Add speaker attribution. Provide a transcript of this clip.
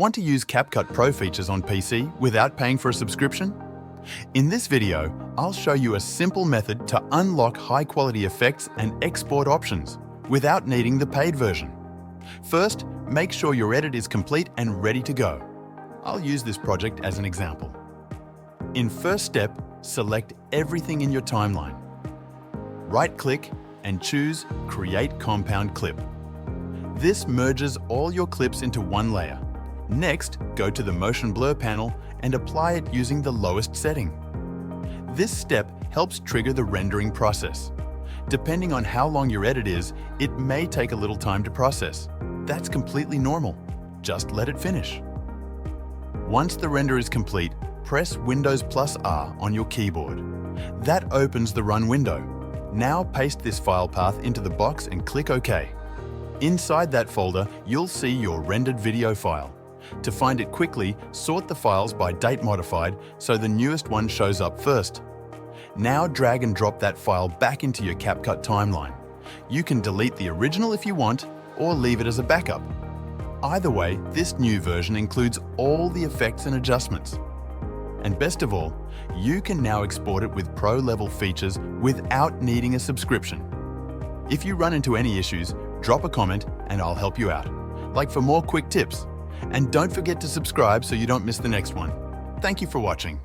Speaker 1: Want to use CapCut Pro features on PC without paying for a subscription? In this video, I'll show you a simple method to unlock high-quality effects and export options without needing the paid version. First, make sure your edit is complete and ready to go. I'll use this project as an example. In first step, select everything in your timeline. Right-click and choose Create Compound Clip. This merges all your clips into one layer. Next, go to the Motion Blur panel and apply it using the lowest setting. This step helps trigger the rendering process. Depending on how long your edit is, it may take a little time to process. That's completely normal. Just let it finish. Once the render is complete, press Windows plus R on your keyboard. That opens the Run window. Now paste this file path into the box and click OK. Inside that folder, you'll see your rendered video file. To find it quickly, sort the files by date modified so the newest one shows up first. Now drag and drop that file back into your CapCut timeline. You can delete the original if you want, or leave it as a backup. Either way, this new version includes all the effects and adjustments. And best of all, you can now export it with pro-level features without needing a subscription. If you run into any issues, drop a comment and I'll help you out, like for more quick tips. And don't forget to subscribe so you don't miss the next one. Thank you for watching.